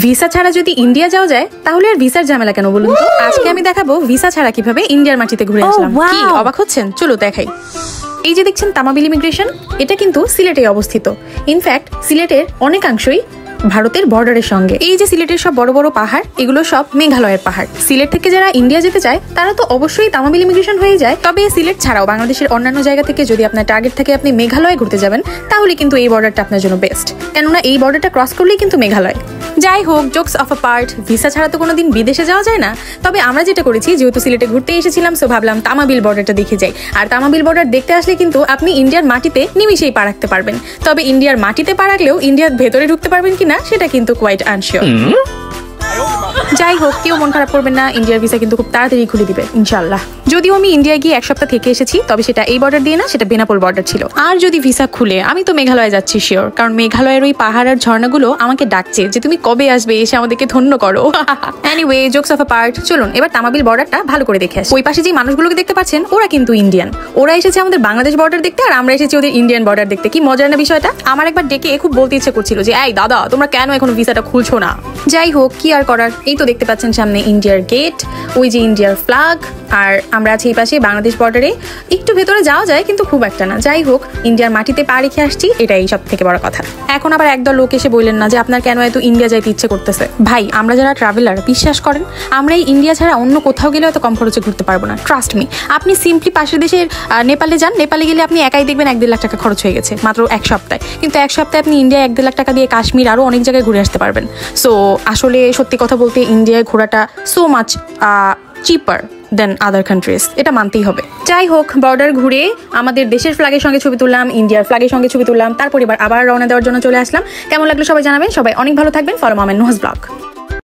Visa ছাড়া যদি India যাওয়া যায় তাহলে আর ভিসার ঝামেলা কেন বলুন তো। আজকে আমি দেখাবো ভিসা ছাড়া কিভাবে ইন্ডিয়ার মাটিতে ঘুরে আসলাম। কি অবাক হচ্ছেন? চলো দেখাই। এই যে দেখছেন তামাবিল ইমিগ্রেশন, এটা কিন্তু সিলেটে অবস্থিত। ইনফ্যাক্ট সিলেটের অনেকাংশই ভারতের বর্ডারের সঙ্গে। এই যে সিলেটের সব বড় বড় পাহাড়, এগুলো সব মেঘালয়ের পাহাড়। সিলেট থেকে যারা ইন্ডিয়া যেতে চায় তারা তো অবশ্যই তামাবিল ইমিগ্রেশন হয়ে যায়। তবে সিলেট ছাড়াও বাংলাদেশের অন্যান্য জায়গা থেকে যদি আপনার টার্গেট থাকে আপনি মেঘালয়ে ঘুরতে যাবেন, তাহলে কিন্তু এই বর্ডারটা আপনার জন্য বেস্ট, কেননা এই বর্ডারটা ক্রস করলেই কিন্তু মেঘালয়। যাই হোক, jokes of a part, visa ছাড়া তো কোনোদিন বিদেশে যাওয়া যায় না। তবে আমরা যেটা করেছি, যেহেতু সিলেটে ঘুরতে এসেছিলাম, সো ভাবলাম তামাবিল বর্ডারটা দেখে যাই। আর তামাবিল বর্ডার দেখতে আসলে কিন্তু আপনি ইন্ডিয়ার মাটিতে নিমিশেই পা রাখতে পারবেন। তবে ইন্ডিয়ার মাটিতে পা রাখলেও ইন্ডিয়ার ভেতরে ঢুকতে পারবেন কিনা সেটা কিন্তু কোয়াইট আনশিওর। যাই হোক, কেউ মন খারাপ করবেন না, ইন্ডিয়ার ভিসা কিন্তু খুব তাড়াতাড়ি খুলে দিবে ইনশাল্লাহ। যদিও আমি ইন্ডিয়া গিয়ে 1 সপ্তাহ থেকে এসেছি, তবে সেটা এই বর্ডার দিয়ে না, সেটা বেনাপোল বর্ডার ছিল। আর যদি ভিসা খুলে আমি তো মেঘালয়ে যাচ্ছি শিওর, কারণ মেঘালয়ের ওই পাহাড় আর ঝর্ণাগুলো আমাকে ডাকছে যে তুমি কবে আসবে, এসে আমাদেরকে ধন্য করো। Anyway, jokes of a part, চলুন এবার তামাবিল বর্ডারটা ভালো করে দেখে আসি। ওই পাশে যে মানুষগুলোকে দেখতে পাচ্ছেন, ওরা কিন্তু ইন্ডিয়ান। ওরা এসেছে আমাদের বাংলাদেশ বর্ডার দেখতে, আর আমরা এসেছি ওদের ইন্ডিয়ান বর্ডার দেখতে। কি মজার না বিষয়টা? আমার একবার ডেকে খুব বলতে ইচ্ছে করছিল যে এই দাদা, তোমরা কেন এখনো ভিসাটা খুলছো না। যাই হোক, কি আর করার, এই তো দেখতে পাচ্ছেন সামনে ইন্ডিয়ার গেট, ওই যে ইন্ডিয়ার ফ্ল্যাগ, আর আমরা আছি এই পাশে বাংলাদেশ বর্ডারে। একটু ভেতরে যাওয়া যায় কিন্তু খুব একটা না। যাই হোক, ইন্ডিয়ার মাটিতে পা রেখে আসছি, এটাই সব থেকে বড় কথা। এখন আবার একদল লোক এসে বললেন না যে আপনার কেন এত ইন্ডিয়া যাইতে ইচ্ছে করতেছে। ভাই, আমরা যারা ট্রাভেলার, বিশ্বাস করেন, আমরা এই ইন্ডিয়া ছাড়া অন্য কোথাও গেলে এত কম খরচে ঘুরতে পারবো না। Trust me. আপনি সিম্পলি পাশের দেশের নেপালে যান, নেপালে গেলে আপনি একাই দেখবেন 1-1.5 লাখ টাকা খরচ হয়ে গেছে মাত্র 1 সপ্তাহে। কিন্তু 1 সপ্তাহে আপনি ইন্ডিয়া 1-1.5 লাখ টাকা দিয়ে কাশ্মীর আরো অনেক জায়গায় ঘুরে আসতে পারবেন। সো আসলে সত্যি কথা বলতে ইন্ডিয়ায় ঘোরাটা সো মাচ চিপার দেন আদার কান্ট্রিজ, এটা মানতেই হবে। যাই হোক, বর্ডার ঘুরে আমাদের দেশের ফ্ল্যাগের সঙ্গে ছবি তুললাম, ইন্ডিয়ার ফ্ল্যাগের সঙ্গে ছবি তুললাম, তারপর আবার রওনা দেওয়ার জন্য চলে আসলাম। কেমন লাগলো সবাই জানাবেন। সবাই অনেক ভালো থাকবেন। ফলো মামেন নুহাস ব্লগ।